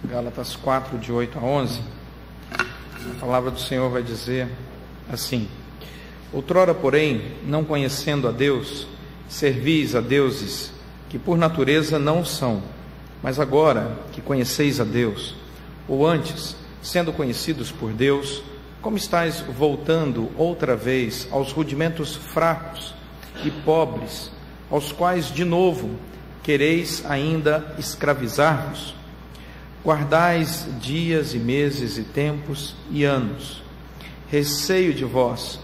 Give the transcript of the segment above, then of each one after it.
Gálatas 4, de 8 a 11, a palavra do Senhor vai dizer assim: outrora, porém, não conhecendo a Deus, servis a deuses que por natureza não são, mas agora que conheceis a Deus, ou antes, sendo conhecidos por Deus, como estáis voltando outra vez aos rudimentos fracos e pobres, aos quais de novo quereis ainda escravizar-vos? Guardais dias e meses e tempos e anos. Receio de vós,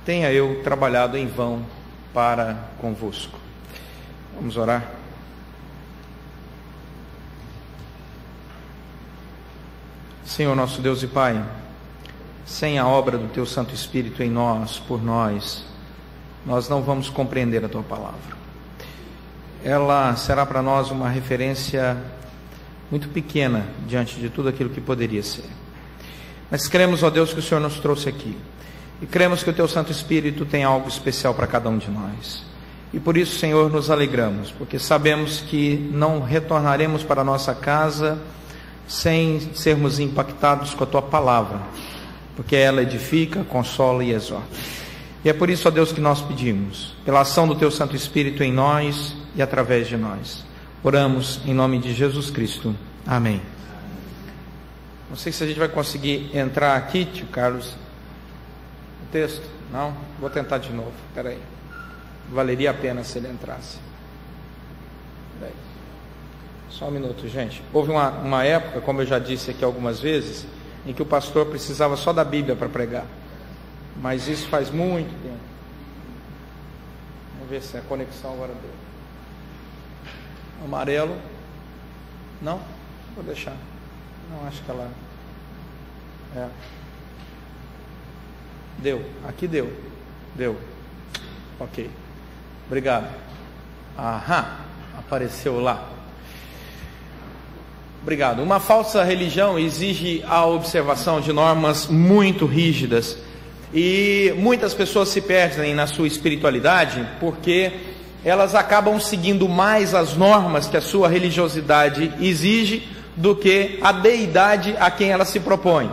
tenha eu trabalhado em vão para convosco. Vamos orar. Senhor nosso Deus e Pai, sem a obra do Teu Santo Espírito em nós, por nós, nós não vamos compreender a Tua palavra. Ela será para nós uma referência muito pequena diante de tudo aquilo que poderia ser. Mas cremos, ó Deus, que o Senhor nos trouxe aqui, e cremos que o Teu Santo Espírito tem algo especial para cada um de nós, e por isso, Senhor, nos alegramos, porque sabemos que não retornaremos para a nossa casa sem sermos impactados com a Tua palavra, porque ela edifica, consola e exorta. E é por isso, ó Deus, que nós pedimos, pela ação do Teu Santo Espírito em nós e através de nós. Oramos em nome de Jesus Cristo. Amém. Não sei se a gente vai conseguir entrar aqui, tio Carlos, o texto. Não? Vou tentar de novo. Espera aí. Valeria a pena se ele entrasse. Só um minuto, gente. Houve uma época, como eu já disse aqui algumas vezes, em que o pastor precisava só da Bíblia para pregar. Mas isso faz muito tempo. Vamos ver se a conexão agora deu. Amarelo. Não? Vou deixar. Não, acho que ela... Deu. Aqui deu. Deu. Ok. Obrigado. Aham. Apareceu lá. Obrigado. Uma falsa religião exige a observação de normas muito rígidas. E muitas pessoas se perdem na sua espiritualidade porque elas acabam seguindo mais as normas que a sua religiosidade exige do que a deidade a quem ela se propõe.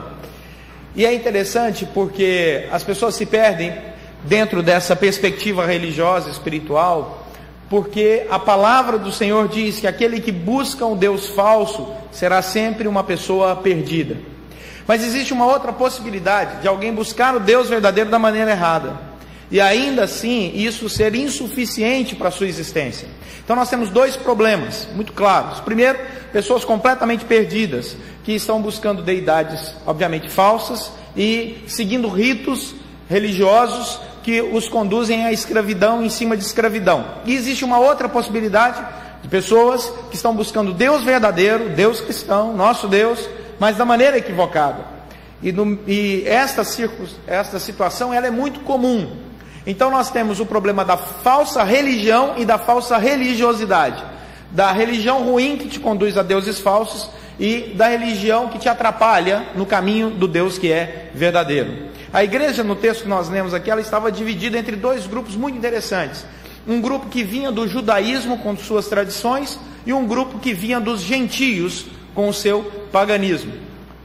E é interessante porque as pessoas se perdem dentro dessa perspectiva religiosa, espiritual, porque a palavra do Senhor diz que aquele que busca um Deus falso será sempre uma pessoa perdida. Mas existe uma outra possibilidade de alguém buscar o Deus verdadeiro da maneira errada, e ainda assim isso ser insuficiente para a sua existência. Então nós temos dois problemas muito claros. Primeiro, pessoas completamente perdidas, que estão buscando deidades obviamente falsas e seguindo ritos religiosos que os conduzem à escravidão em cima de escravidão. E existe uma outra possibilidade de pessoas que estão buscando Deus verdadeiro, Deus cristão, nosso Deus, mas da maneira equivocada. E esta situação ela é muito comum. Então nós temos o problema da falsa religião e da falsa religiosidade, da religião ruim que te conduz a deuses falsos e da religião que te atrapalha no caminho do Deus que é verdadeiro. A igreja, no texto que nós lemos aqui, ela estava dividida entre dois grupos muito interessantes. Um grupo que vinha do judaísmo com suas tradições e um grupo que vinha dos gentios com o seu paganismo.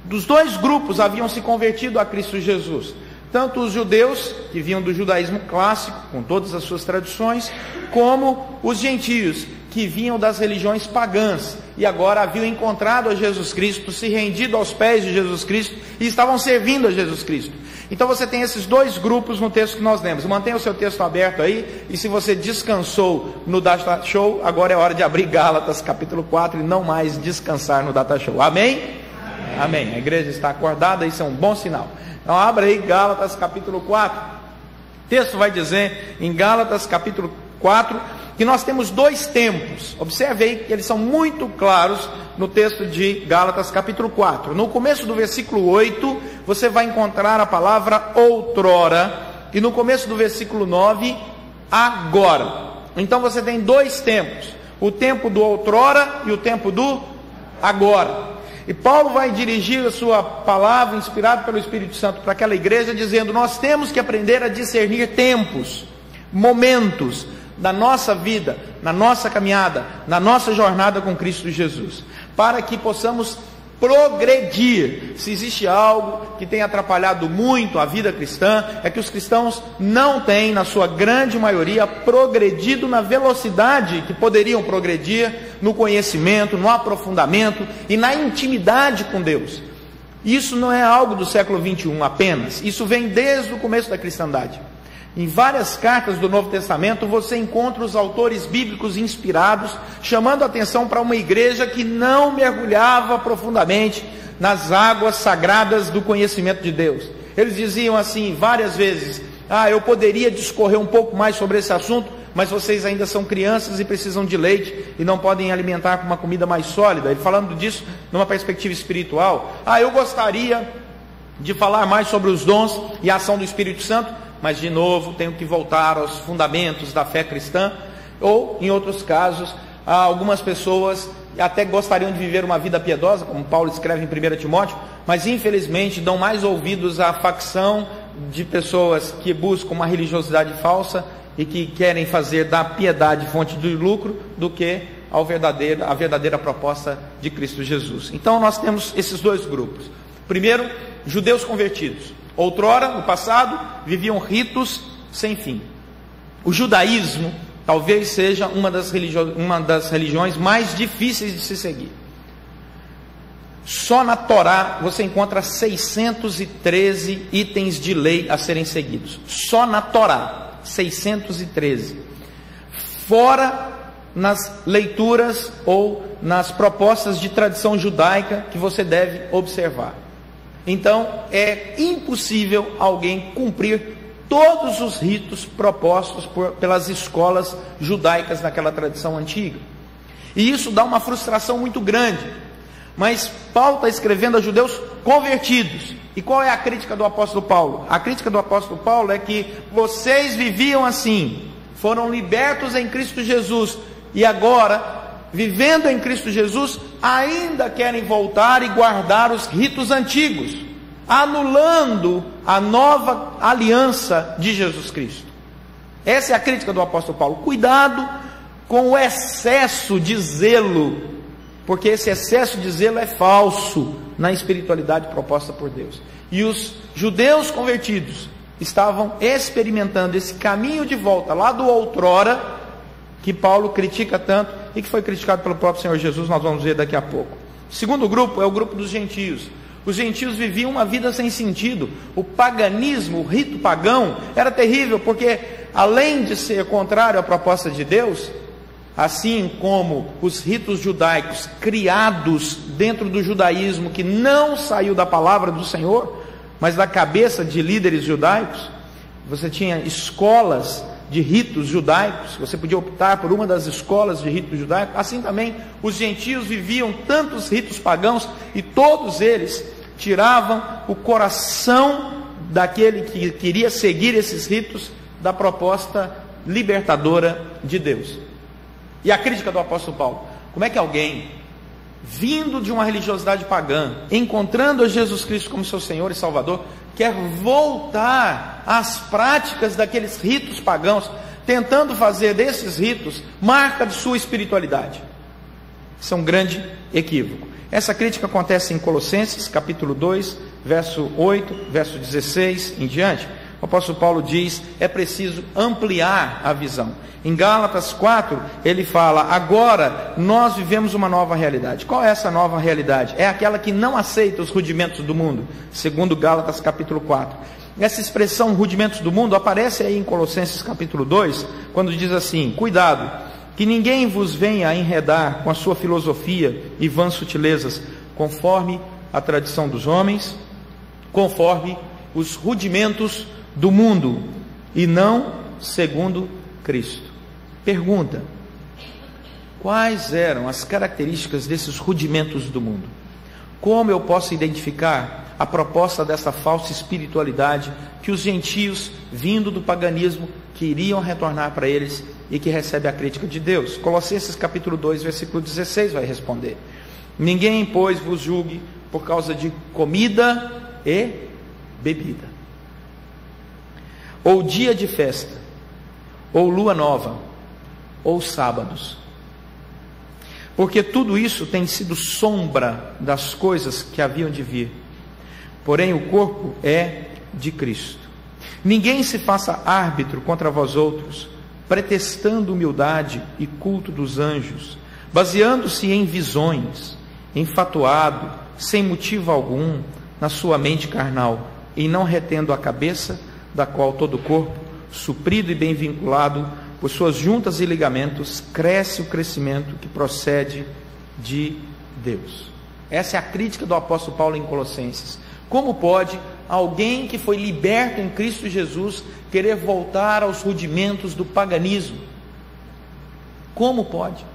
Dos dois grupos haviam se convertido a Cristo Jesus. Tanto os judeus, que vinham do judaísmo clássico, com todas as suas tradições, como os gentios, que vinham das religiões pagãs, e agora haviam encontrado a Jesus Cristo, se rendido aos pés de Jesus Cristo, e estavam servindo a Jesus Cristo. Então você tem esses dois grupos no texto que nós lemos. Mantenha o seu texto aberto aí, e se você descansou no Data Show, agora é hora de abrir Gálatas capítulo 4, e não mais descansar no Data Show. Amém? Amém. A igreja está acordada, isso é um bom sinal. Então abra aí Gálatas capítulo 4. O texto vai dizer em Gálatas capítulo 4 que nós temos dois tempos. Observe aí que eles são muito claros no texto de Gálatas capítulo 4. No começo do versículo 8 você vai encontrar a palavra outrora, e no começo do versículo 9, agora. Então você tem dois tempos, o tempo do outrora e o tempo do agora. E Paulo vai dirigir a sua palavra, inspirado pelo Espírito Santo, para aquela igreja, dizendo: nós temos que aprender a discernir tempos, momentos da nossa vida, na nossa caminhada, na nossa jornada com Cristo Jesus, para que possamos progredir. Se existe algo que tem atrapalhado muito a vida cristã, é que os cristãos não têm, na sua grande maioria, progredido na velocidade que poderiam progredir no conhecimento, no aprofundamento e na intimidade com Deus. Isso não é algo do século 21 apenas, isso vem desde o começo da cristandade. Em várias cartas do Novo Testamento você encontra os autores bíblicos inspirados chamando a atenção para uma igreja que não mergulhava profundamente nas águas sagradas do conhecimento de Deus. Eles diziam assim várias vezes: eu poderia discorrer um pouco mais sobre esse assunto, mas vocês ainda são crianças e precisam de leite e não podem alimentar com uma comida mais sólida. Ele falando disso numa perspectiva espiritual. Eu gostaria de falar mais sobre os dons e a ação do Espírito Santo, mas de novo tenho que voltar aos fundamentos da fé cristã. Ou em outros casos, algumas pessoas até gostariam de viver uma vida piedosa, como Paulo escreve em 1 Timóteo, mas infelizmente dão mais ouvidos à facção de pessoas que buscam uma religiosidade falsa e que querem fazer da piedade fonte de lucro do que a verdadeira proposta de Cristo Jesus. Então nós temos esses dois grupos. Primeiro, judeus convertidos. Outrora, no passado, viviam ritos sem fim. O judaísmo talvez seja uma das religiões mais difíceis de se seguir. Só na Torá você encontra 613 itens de lei a serem seguidos. Só na Torá, 613. Fora nas leituras ou nas propostas de tradição judaica que você deve observar. Então é impossível alguém cumprir todos os ritos propostos pelas escolas judaicas naquela tradição antiga. E isso dá uma frustração muito grande. Mas Paulo está escrevendo a judeus convertidos. E qual é a crítica do apóstolo Paulo? A crítica do apóstolo Paulo é que vocês viviam assim, foram libertos em Cristo Jesus, e agora, vivendo em Cristo Jesus, ainda querem voltar e guardar os ritos antigos, anulando a nova aliança de Jesus Cristo. Essa é a crítica do apóstolo Paulo. Cuidado com o excesso de zelo, porque esse excesso de zelo é falso na espiritualidade proposta por Deus. E os judeus convertidos estavam experimentando esse caminho de volta lá do outrora, que Paulo critica tanto e que foi criticado pelo próprio Senhor Jesus. Nós vamos ver daqui a pouco. O segundo grupo é o grupo dos gentios. Os gentios viviam uma vida sem sentido. O paganismo, o rito pagão, era terrível, porque além de ser contrário à proposta de Deus, assim como os ritos judaicos criados dentro do judaísmo, que não saiu da palavra do Senhor, mas da cabeça de líderes judaicos, você tinha escolas de ritos judaicos, você podia optar por uma das escolas de ritos judaicos. Assim também os gentios viviam tantos ritos pagãos, e todos eles tiravam o coração daquele que queria seguir esses ritos da proposta libertadora de Deus. E a crítica do apóstolo Paulo: como é que alguém, vindo de uma religiosidade pagã, encontrando a Jesus Cristo como seu Senhor e Salvador, quer voltar às práticas daqueles ritos pagãos, tentando fazer desses ritos marca de sua espiritualidade? Isso é um grande equívoco. Essa crítica acontece em Colossenses, capítulo 2, verso 8, verso 16 em diante. O apóstolo Paulo diz: é preciso ampliar a visão. Em Gálatas 4, ele fala: agora nós vivemos uma nova realidade. Qual é essa nova realidade? É aquela que não aceita os rudimentos do mundo, segundo Gálatas capítulo 4. Essa expressão rudimentos do mundo aparece aí em Colossenses capítulo 2, quando diz assim: cuidado, que ninguém vos venha a enredar com a sua filosofia e vãs sutilezas, conforme a tradição dos homens, conforme os rudimentos do mundo, e não segundo Cristo. Pergunta: quais eram as características desses rudimentos do mundo? Como eu posso identificar a proposta dessa falsa espiritualidade que os gentios, vindo do paganismo, queriam retornar para eles e que recebe a crítica de Deus? Colossenses capítulo 2, versículo 16 vai responder: ninguém, pois, vos julgue por causa de comida e bebida, ou dia de festa, ou lua nova, ou sábados, porque tudo isso tem sido sombra das coisas que haviam de vir. Porém, o corpo é de Cristo. Ninguém se faça árbitro contra vós outros, pretextando humildade e culto dos anjos, baseando-se em visões, enfatuado, sem motivo algum, na sua mente carnal, e não retendo a cabeça, da qual todo o corpo, suprido e bem vinculado por suas juntas e ligamentos, cresce o crescimento que procede de Deus. Essa é a crítica do apóstolo Paulo em Colossenses. Como pode alguém que foi liberto em Cristo Jesus querer voltar aos rudimentos do paganismo? Como pode?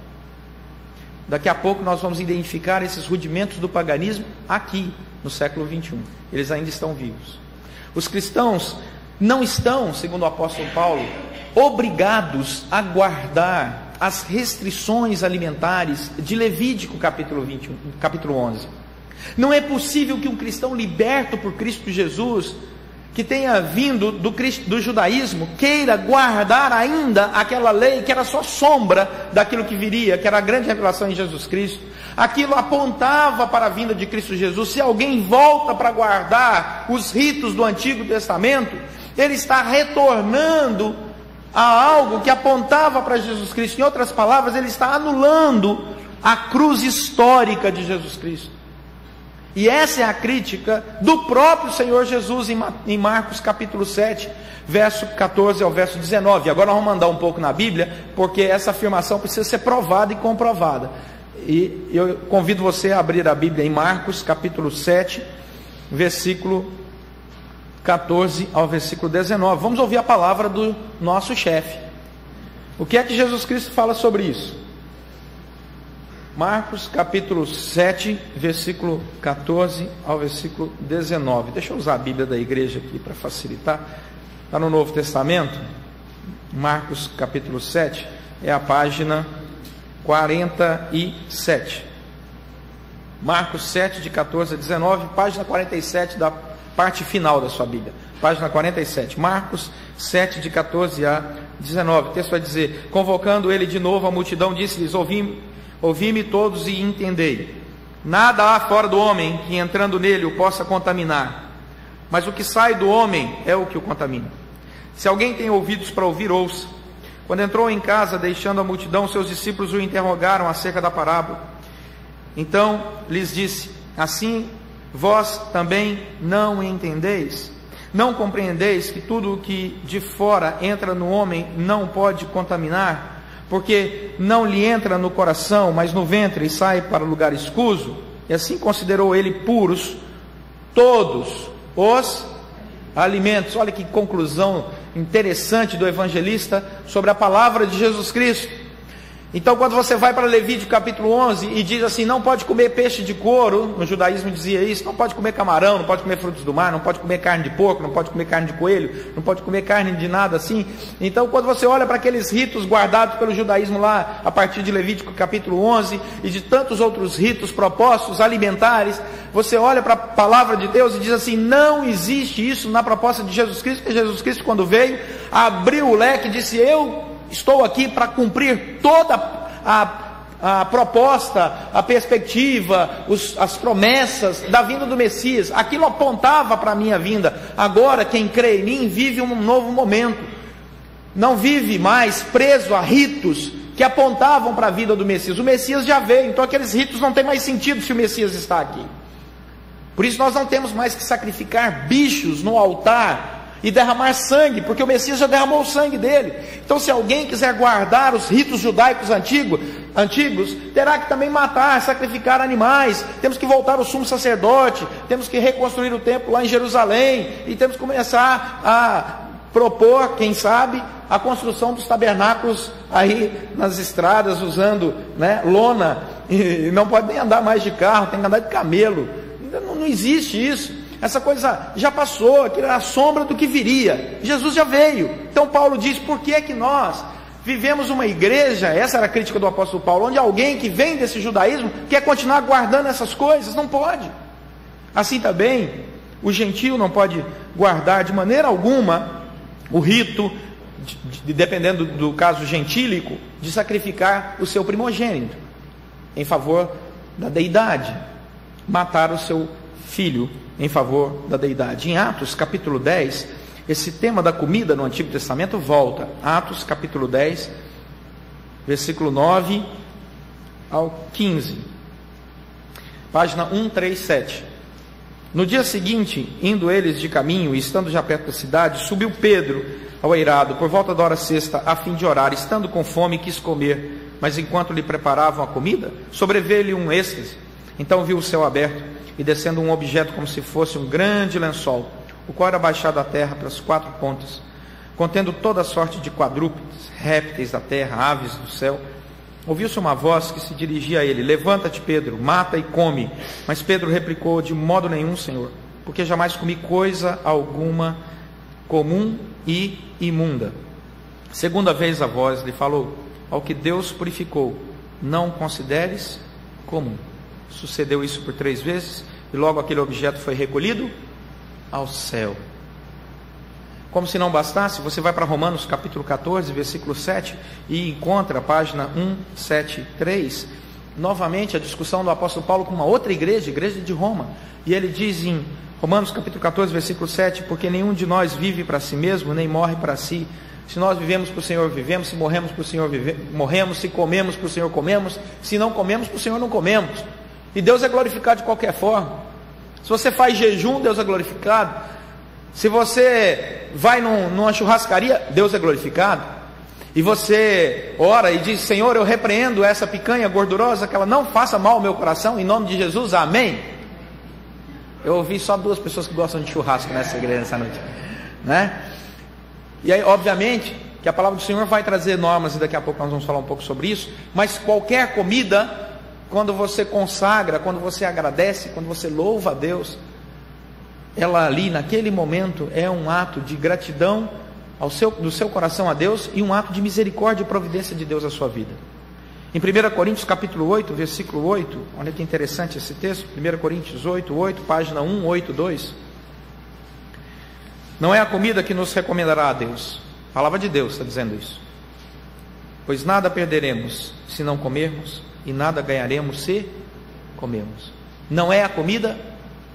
Daqui a pouco nós vamos identificar esses rudimentos do paganismo aqui, no século 21. Eles ainda estão vivos. Os cristãos não estão, segundo o apóstolo Paulo, obrigados a guardar as restrições alimentares de Levítico capítulo 21, capítulo 11. Não é possível que um cristão liberto por Cristo Jesus, que tenha vindo do judaísmo, queira guardar ainda aquela lei que era só sombra daquilo que viria, que era a grande revelação em Jesus Cristo. Aquilo apontava para a vinda de Cristo Jesus. Se alguém volta para guardar os ritos do Antigo Testamento, ele está retornando a algo que apontava para Jesus Cristo. Em outras palavras, ele está anulando a cruz histórica de Jesus Cristo. E essa é a crítica do próprio Senhor Jesus em Marcos capítulo 7, verso 14 ao verso 19. Agora nós vamos andar um pouco na Bíblia, porque essa afirmação precisa ser provada e comprovada. E eu convido você a abrir a Bíblia em Marcos capítulo 7, versículo 14 ao versículo 19. Vamos ouvir a palavra do nosso chefe. O que é que Jesus Cristo fala sobre isso? Marcos capítulo 7, versículo 14 ao versículo 19. Deixa eu usar a Bíblia da igreja aqui para facilitar. Está no Novo Testamento. Marcos capítulo 7 é a página 47. Marcos 7, de 14 a 19, página 47 da parte final da sua Bíblia. Página 47. Marcos 7, de 14 a 19. O texto vai dizer: convocando ele de novo a multidão, disse-lhes: ouvi-me todos e entendei. Nada há fora do homem que entrando nele o possa contaminar, mas o que sai do homem é o que o contamina. Se alguém tem ouvidos para ouvir, ouça. Quando entrou em casa, deixando a multidão, seus discípulos o interrogaram acerca da parábola. Então lhes disse: assim vós também não entendeis? Não compreendeis que tudo o que de fora entra no homem não pode contaminar? Porque não lhe entra no coração, mas no ventre, e sai para o lugar escuso. E assim considerou ele puros todos os alimentos. Olha que conclusão interessante do evangelista sobre a palavra de Jesus Cristo. Então, quando você vai para Levítico capítulo 11 e diz assim: não pode comer peixe de couro, no judaísmo dizia isso, não pode comer camarão, não pode comer frutos do mar, não pode comer carne de porco, não pode comer carne de coelho, não pode comer carne de nada assim. Então, quando você olha para aqueles ritos guardados pelo judaísmo lá, a partir de Levítico capítulo 11, e de tantos outros ritos propostos alimentares, você olha para a palavra de Deus e diz assim: não existe isso na proposta de Jesus Cristo, porque Jesus Cristo, quando veio, abriu o leque e disse: eu estou aqui para cumprir toda a proposta, a perspectiva, as promessas da vinda do Messias. Aquilo apontava para a minha vinda. Agora quem crê em mim vive um novo momento, não vive mais preso a ritos que apontavam para a vida do Messias. O Messias já veio, então aqueles ritos não têm mais sentido se o Messias está aqui. Por isso nós não temos mais que sacrificar bichos no altar e derramar sangue, porque o Messias já derramou o sangue dele. Então, se alguém quiser guardar os ritos judaicos antigos, terá que também matar, sacrificar animais. Temos que voltar ao sumo sacerdote, temos que reconstruir o templo lá em Jerusalém, e temos que começar a propor, quem sabe, a construção dos tabernáculos aí nas estradas, usando lona, e não pode nem andar mais de carro, tem que andar de camelo. Não existe isso. Essa coisa já passou, aquilo era a sombra do que viria. Jesus já veio. Então Paulo diz: por que é que nós vivemos uma igreja, essa era a crítica do apóstolo Paulo, onde alguém que vem desse judaísmo quer continuar guardando essas coisas? Não pode. Assim também, o gentio não pode guardar de maneira alguma o rito, dependendo do caso gentílico, de sacrificar o seu primogênito. em favor da deidade. Mataram o seu filho em favor da deidade. Em Atos capítulo 10, esse tema da comida no Antigo Testamento volta. Atos capítulo 10, versículo 9 ao 15. Página 137. No dia seguinte, indo eles de caminho e estando já perto da cidade, subiu Pedro ao eirado por volta da hora sexta, a fim de orar. Estando com fome, quis comer, mas enquanto lhe preparavam a comida, sobreveio-lhe um êxtase. Então viu o céu aberto e descendo um objeto como se fosse um grande lençol, o qual era baixado à terra pelas quatro pontas, contendo toda sorte de quadrúpedes, répteis da terra, aves do céu. Ouviu-se uma voz que se dirigia a ele: levanta-te, Pedro, mata e come. Mas Pedro replicou: de modo nenhum, Senhor, porque jamais comi coisa alguma comum e imunda. Segunda vez a voz lhe falou: ao que Deus purificou, não consideres comum. Sucedeu isso por 3 vezes, e logo aquele objeto foi recolhido ao céu. Como se não bastasse, você vai para Romanos capítulo 14, versículo 7, e encontra a página 173, novamente a discussão do apóstolo Paulo com uma outra igreja, a igreja de Roma. E ele diz em Romanos capítulo 14, versículo 7, porque nenhum de nós vive para si mesmo, nem morre para si. Se nós vivemos para o Senhor, vivemos. Se morremos para o Senhor, morremos. Se comemos para o Senhor, comemos. Se não comemos para o Senhor, não comemos. E Deus é glorificado de qualquer forma. Se você faz jejum, Deus é glorificado. Se você vai numa churrascaria, Deus é glorificado. E você ora e diz: Senhor, eu repreendo essa picanha gordurosa, que ela não faça mal ao meu coração, em nome de Jesus, amém. Eu ouvi só 2 pessoas que gostam de churrasco nessa igreja nessa noite, né? E aí, obviamente, que a palavra do Senhor vai trazer normas, e daqui a pouco nós vamos falar um pouco sobre isso. Mas qualquer comida, quando você consagra, quando você agradece, quando você louva a Deus, ela ali naquele momento é um ato de gratidão do seu coração a Deus, e um ato de misericórdia e providência de Deus à sua vida. Em 1 Coríntios capítulo 8, versículo 8, olha que interessante esse texto, 1 Coríntios 8, 8, página 182. Não é a comida que nos recomendará a Deus, a palavra de Deus está dizendo isso. Pois nada perderemos se não comermos, e nada ganharemos se comermos. Não é a comida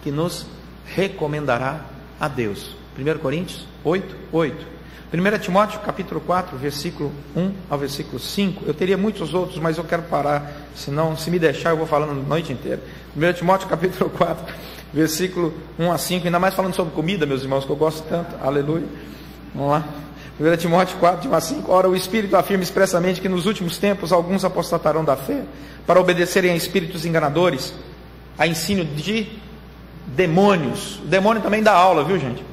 que nos recomendará a Deus. 1 Coríntios 8, 8. 1 Timóteo capítulo 4, versículo 1 ao versículo 5. Eu teria muitos outros, mas eu quero parar, senão, se me deixar, eu vou falando a noite inteira. 1 Timóteo capítulo 4, versículo 1 a 5, ainda mais falando sobre comida, meus irmãos, que eu gosto tanto. Aleluia. Vamos lá. 1 Timóteo 4, de 1 a 5. Ora, o Espírito afirma expressamente que nos últimos tempos alguns apostatarão da fé, para obedecerem a espíritos enganadores, a ensino de demônios. O demônio também dá aula, viu, gente?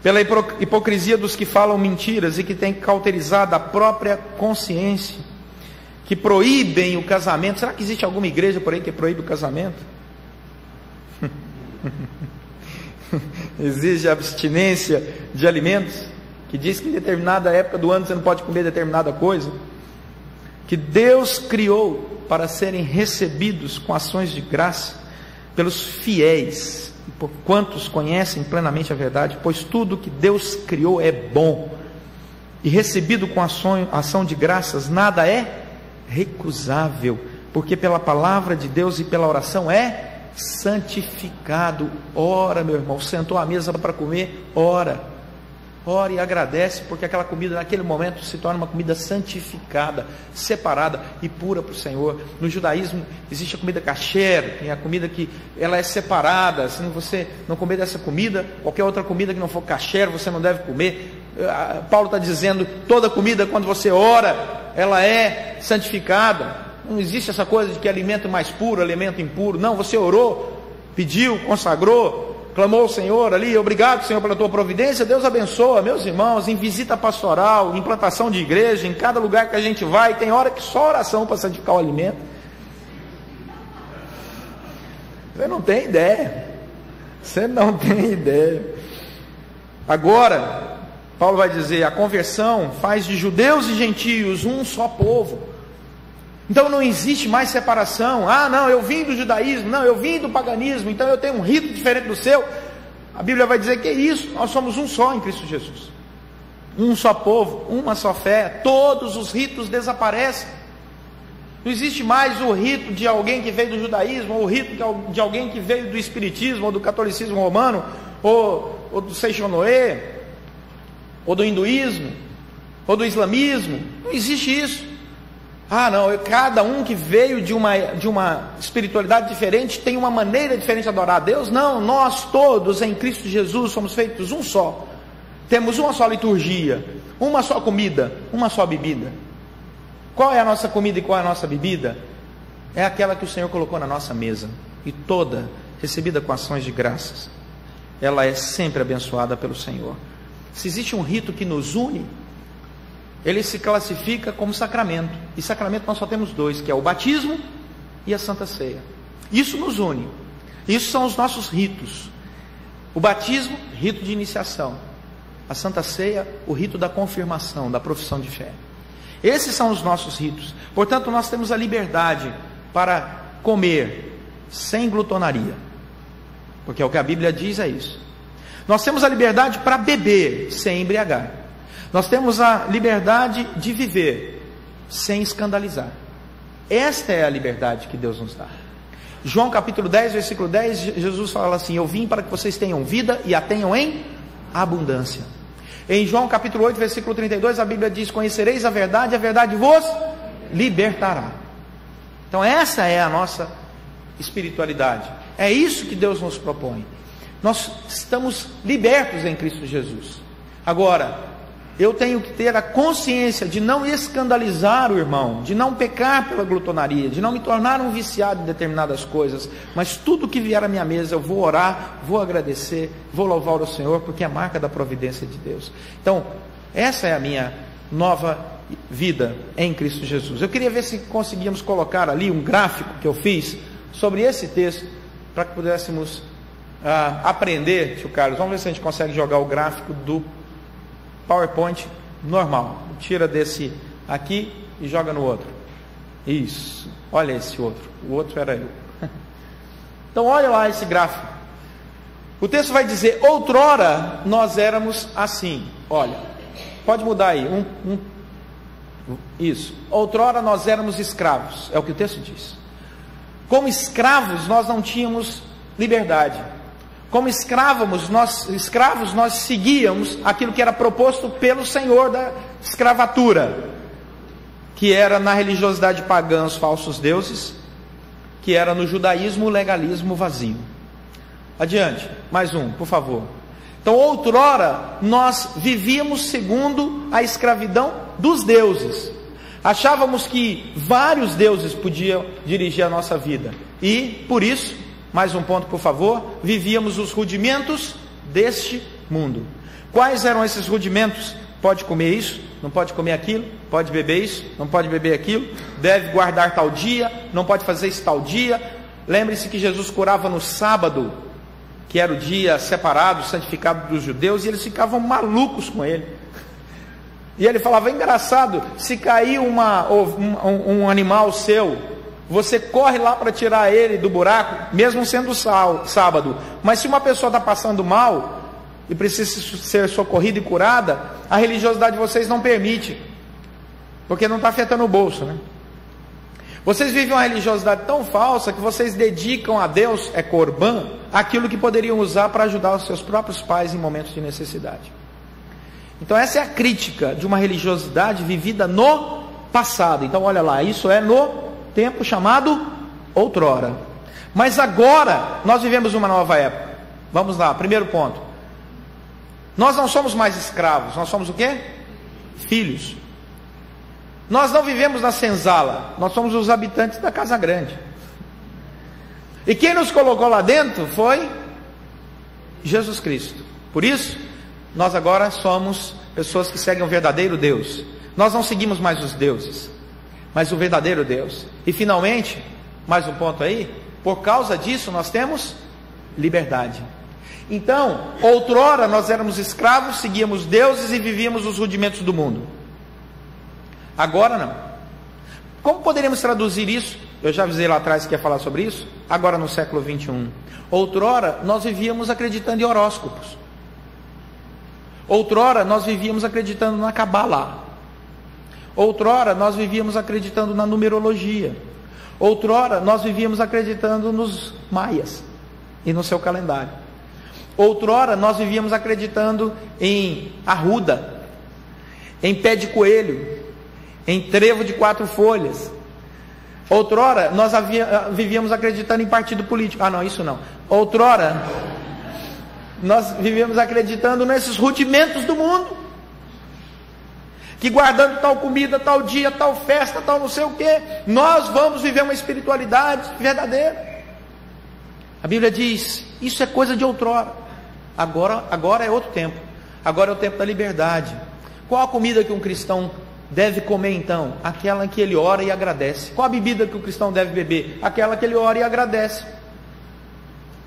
Pela hipocrisia dos que falam mentiras e que têm cauterizado a própria consciência, que proíbem o casamento. Será que existe alguma igreja por aí que proíbe o casamento? Exige abstinência de alimentos, que diz que em determinada época do ano você não pode comer determinada coisa, que Deus criou para serem recebidos com ações de graça pelos fiéis, e por quantos conhecem plenamente a verdade, pois tudo que Deus criou é bom, e recebido com ação de graças, nada é recusável, porque pela palavra de Deus e pela oração é santificado. Ora, meu irmão, sentou à mesa para comer, ora e agradece, porque aquela comida naquele momento se torna uma comida santificada, separada e pura para o Senhor. No judaísmo existe a comida kasher, que é a comida que ela é separada. Se você não comer dessa comida, qualquer outra comida que não for kasher, você não deve comer. Paulo está dizendo, toda comida, quando você ora, ela é santificada. Não existe essa coisa de que alimento mais puro, alimento impuro. Não, você orou, pediu, consagrou, clamou ao Senhor ali: obrigado, Senhor, pela tua providência. Deus abençoa, meus irmãos, em visita pastoral, em plantação de igreja, em cada lugar que a gente vai, tem hora que só oração para santificar o alimento. Você não tem ideia. Você não tem ideia. Agora, Paulo vai dizer: a conversão faz de judeus e gentios um só povo. Então não existe mais separação. Ah, não, eu vim do judaísmo, não, eu vim do paganismo, então eu tenho um rito diferente do seu. A Bíblia vai dizer que é isso. Nós somos um só em Cristo Jesus, um só povo, uma só fé. Todos os ritos desaparecem. Não existe mais o rito de alguém que veio do judaísmo, ou o rito de alguém que veio do espiritismo, ou do catolicismo romano, ou do Seixonoe, ou do hinduísmo, ou do islamismo. Não existe isso. Não, cada um que veio de uma espiritualidade diferente tem uma maneira diferente de adorar a Deus. Não, nós todos em Cristo Jesus somos feitos um só. Temos uma só liturgia, uma só comida, uma só bebida. Qual é a nossa comida e qual é a nossa bebida? É aquela que o Senhor colocou na nossa mesa, e toda recebida com ações de graças, ela é sempre abençoada pelo Senhor. Se existe um rito que nos une, ele se classifica como sacramento, e sacramento nós só temos dois, que é o batismo e a Santa Ceia. Isso nos une, isso são os nossos ritos. O batismo, rito de iniciação; a Santa Ceia, o rito da confirmação, da profissão de fé. Esses são os nossos ritos. Portanto, nós temos a liberdade para comer sem glutonaria, porque é o que a Bíblia diz, é isso. Nós temos a liberdade para beber sem embriagar. Nós temos a liberdade de viver sem escandalizar. Esta é a liberdade que Deus nos dá. João capítulo 10, versículo 10, Jesus fala assim: eu vim para que vocês tenham vida e a tenham em abundância. Em João capítulo 8, versículo 32, a Bíblia diz: conhecereis a verdade vos libertará. Então essa é a nossa espiritualidade. É isso que Deus nos propõe. Nós estamos libertos em Cristo Jesus. Agora, eu tenho que ter a consciência de não escandalizar o irmão, de não pecar pela glutonaria, de não me tornar um viciado em determinadas coisas, mas tudo que vier à minha mesa eu vou orar, vou agradecer, vou louvar o Senhor, porque é a marca da providência de Deus. Então, essa é a minha nova vida em Cristo Jesus. Eu queria ver se conseguíamos colocar ali um gráfico que eu fiz sobre esse texto, para que pudéssemos aprender, tio Carlos. Vamos ver se a gente consegue jogar o gráfico do PowerPoint normal. Tira desse aqui e joga no outro. Isso. Olha esse outro. O outro era eu. Então olha lá esse gráfico. O texto vai dizer: outrora nós éramos assim. Olha, pode mudar aí. Isso. Outrora nós éramos escravos. É o que o texto diz. Como escravos nós não tínhamos liberdade. Como escravos, nós seguíamos aquilo que era proposto pelo Senhor da escravatura, que era na religiosidade pagã os falsos deuses, que era no judaísmo o legalismo vazio. Adiante, mais um, por favor. Então, outrora, nós vivíamos segundo a escravidão dos deuses. Achávamos que vários deuses podiam dirigir a nossa vida, e por isso, mais um ponto, por favor, vivíamos os rudimentos deste mundo. Quais eram esses rudimentos? Pode comer isso, não pode comer aquilo, pode beber isso, não pode beber aquilo, deve guardar tal dia, não pode fazer isso tal dia. Lembre-se que Jesus curava no sábado, que era o dia separado, santificado dos judeus, e eles ficavam malucos com ele. E ele falava: engraçado, se cair um animal seu, você corre lá para tirar ele do buraco, mesmo sendo sábado. Mas se uma pessoa está passando mal e precisa ser socorrida e curada, a religiosidade de vocês não permite, porque não está afetando o bolso, né? Vocês vivem uma religiosidade tão falsa que vocês dedicam a Deus, Corban, aquilo que poderiam usar para ajudar os seus próprios pais em momentos de necessidade. Então essa é a crítica de uma religiosidade vivida no passado. Então olha lá, isso é no tempo chamado outrora. Mas agora nós vivemos uma nova época. Vamos lá, primeiro ponto. Nós não somos mais escravos, nós somos o quê? Filhos. Nós não vivemos na senzala, nós somos os habitantes da casa grande. E quem nos colocou lá dentro foi Jesus Cristo. Por isso, nós agora somos pessoas que seguem o verdadeiro Deus. Nós não seguimos mais os deuses, mas o verdadeiro Deus. E finalmente, mais um ponto aí, por causa disso nós temos liberdade. Então, outrora nós éramos escravos, seguíamos deuses e vivíamos os rudimentos do mundo. Agora não. Como poderíamos traduzir isso? Eu já avisei lá atrás que ia falar sobre isso. Agora no século 21. Outrora nós vivíamos acreditando em horóscopos. Outrora nós vivíamos acreditando na Cabala. Outrora nós vivíamos acreditando na numerologia. Outrora nós vivíamos acreditando nos maias e no seu calendário. Outrora nós vivíamos acreditando em arruda, em pé de coelho, em trevo de 4 folhas. Outrora nós vivíamos acreditando em partido político. Ah, não, isso não. Outrora nós vivíamos acreditando nesses rudimentos do mundo, que guardando tal comida, tal dia, tal festa, tal não sei o que, nós vamos viver uma espiritualidade verdadeira. A Bíblia diz, isso é coisa de outrora. Agora é outro tempo. Agora é o tempo da liberdade. Qual a comida que um cristão deve comer então? Aquela que ele ora e agradece. Qual a bebida que o cristão deve beber? Aquela que ele ora e agradece.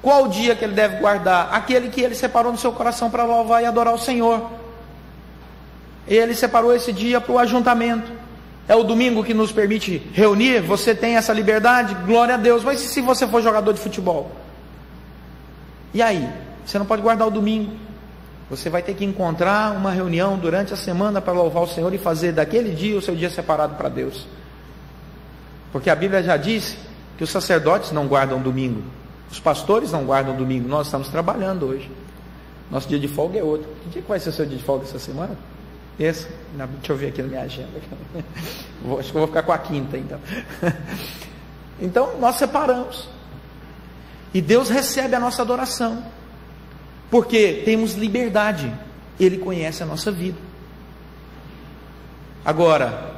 Qual o dia que ele deve guardar? Aquele que ele separou no seu coração para louvar e adorar o Senhor. Ele separou esse dia para o ajuntamento. É o domingo que nos permite reunir. Você tem essa liberdade, glória a Deus. Mas e se você for jogador de futebol? E aí? Você não pode guardar o domingo. Você vai ter que encontrar uma reunião durante a semana para louvar o Senhor e fazer daquele dia o seu dia separado para Deus. Porque a Bíblia já diz que os sacerdotes não guardam domingo, os pastores não guardam domingo. Nós estamos trabalhando hoje. Nosso dia de folga é outro. Que dia que vai ser o seu dia de folga essa semana? Esse? Não, deixa eu ver aqui na minha agenda. Acho que eu vou ficar com a quinta então. Então nós separamos. E Deus recebe a nossa adoração. Porque temos liberdade. Ele conhece a nossa vida. Agora,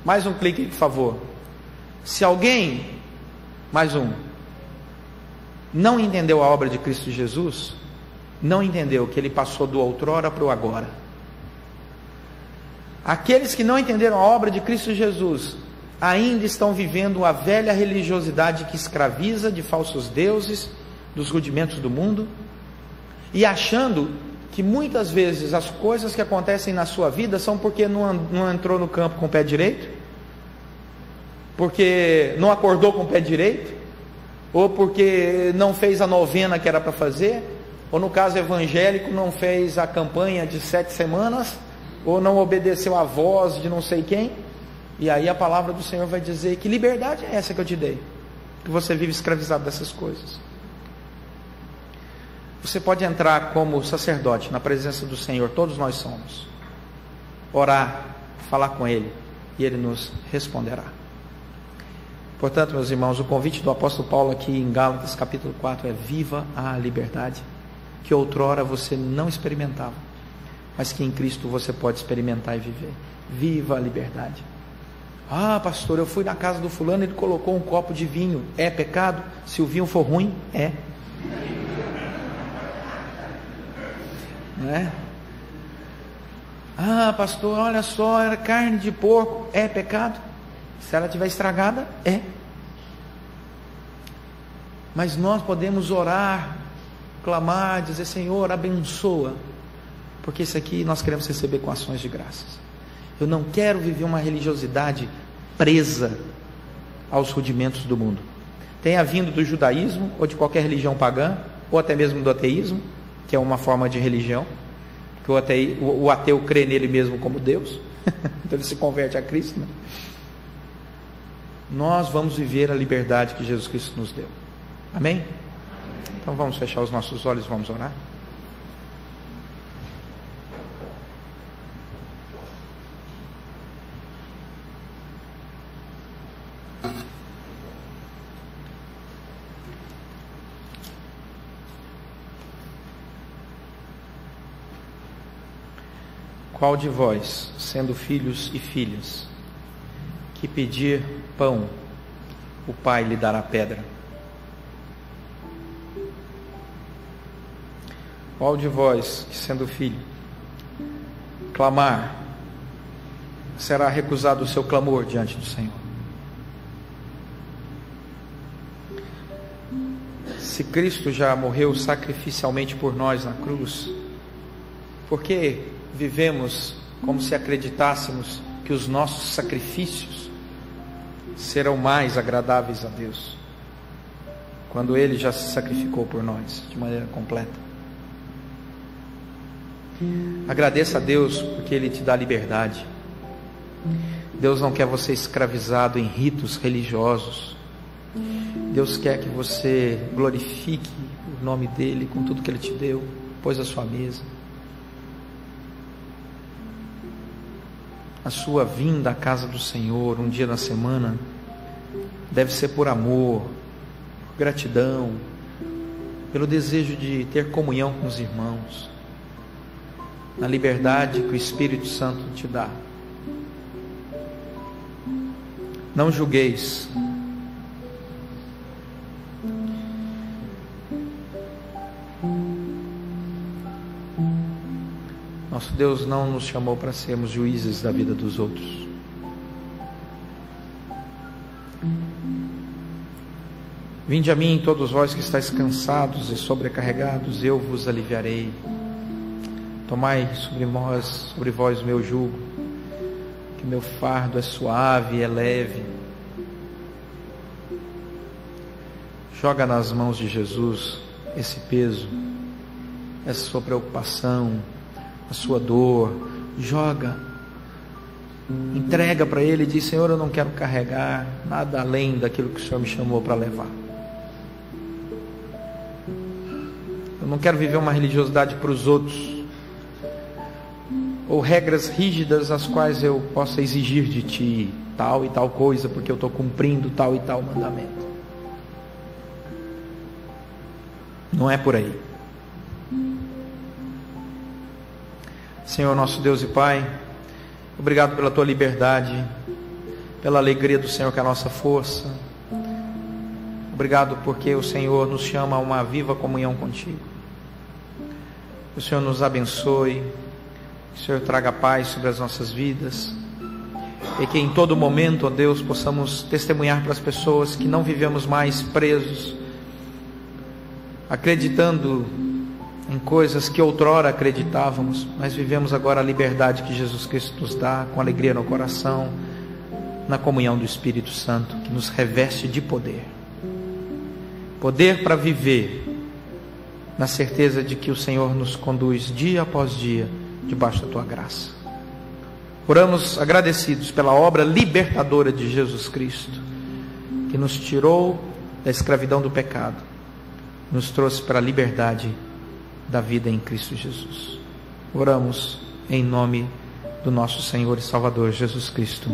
mais um clique, por favor. Se alguém, mais um, não entendeu a obra de Cristo Jesus, não entendeu que ele passou do outrora para o agora. Aqueles que não entenderam a obra de Cristo Jesus, ainda estão vivendo a velha religiosidade que escraviza de falsos deuses, dos rudimentos do mundo, e achando que muitas vezes as coisas que acontecem na sua vida são porque não entrou no campo com o pé direito, porque não acordou com o pé direito, ou porque não fez a novena que era para fazer, ou no caso evangélico não fez a campanha de 7 semanas, ou não obedeceu a voz de não sei quem. E aí a palavra do Senhor vai dizer: que liberdade é essa que eu te dei, que você vive escravizado dessas coisas? Você pode entrar como sacerdote na presença do Senhor, todos nós somos, orar, falar com Ele, e Ele nos responderá. Portanto, meus irmãos, o convite do apóstolo Paulo aqui em Gálatas capítulo 4 é: viva a liberdade, que outrora você não experimentava, mas que em Cristo você pode experimentar e viver. Viva a liberdade. Ah, pastor, eu fui na casa do fulano e ele colocou um copo de vinho. É pecado? Se o vinho for ruim, é. Não é? Ah, pastor, olha só, era carne de porco. É pecado? Se ela estiver estragada, é. Mas nós podemos orar, clamar, dizer: Senhor, abençoa, porque isso aqui nós queremos receber com ações de graças. Eu não quero viver uma religiosidade presa aos rudimentos do mundo, tenha vindo do judaísmo ou de qualquer religião pagã, ou até mesmo do ateísmo, que é uma forma de religião, que o ateu crê nele mesmo como Deus, então ele se converte a Cristo, né? Nós vamos viver a liberdade que Jesus Cristo nos deu. Amém? Então vamos fechar os nossos olhos e vamos orar. Qual de vós, sendo filhos e filhas, que pedir pão, o Pai lhe dará pedra? Qual de vós, que sendo filho, clamar, será recusado o seu clamor diante do Senhor? Se Cristo já morreu sacrificialmente por nós na cruz, por que vivemos como se acreditássemos que os nossos sacrifícios serão mais agradáveis a Deus, quando Ele já se sacrificou por nós de maneira completa? Agradeça a Deus porque Ele te dá liberdade. Deus não quer você escravizado em ritos religiosos. Deus quer que você glorifique o nome dEle com tudo que Ele te deu, pôs à sua mesa. A sua vinda à casa do Senhor um dia na semana deve ser por amor, por gratidão, pelo desejo de ter comunhão com os irmãos, na liberdade que o Espírito Santo te dá. Não julgueis. Nosso Deus não nos chamou para sermos juízes da vida dos outros. Vinde a mim, todos vós que estáis cansados e sobrecarregados, eu vos aliviarei. Tomai sobre vós o meu jugo, que meu fardo é suave e é leve. Joga nas mãos de Jesus esse peso, essa sua preocupação, a sua dor. Joga, entrega para Ele e diz: Senhor, eu não quero carregar nada além daquilo que o Senhor me chamou para levar. Eu não quero viver uma religiosidade para os outros, ou regras rígidas as quais eu possa exigir de Ti tal e tal coisa, porque eu estou cumprindo tal e tal mandamento. Não é por aí. Senhor nosso Deus e Pai, obrigado pela Tua liberdade, pela alegria do Senhor que é a nossa força. Obrigado porque o Senhor nos chama a uma viva comunhão contigo. Que o Senhor nos abençoe, que o Senhor traga paz sobre as nossas vidas, e que em todo momento, ó Deus, possamos testemunhar para as pessoas que não vivemos mais presos, acreditando em coisas que outrora acreditávamos, mas vivemos agora a liberdade que Jesus Cristo nos dá, com alegria no coração, na comunhão do Espírito Santo, que nos reveste de poder. Poder para viver na certeza de que o Senhor nos conduz dia após dia debaixo da Tua graça. Oramos agradecidos pela obra libertadora de Jesus Cristo, que nos tirou da escravidão do pecado, nos trouxe para a liberdade da vida em Cristo Jesus. Oramos em nome do nosso Senhor e Salvador Jesus Cristo.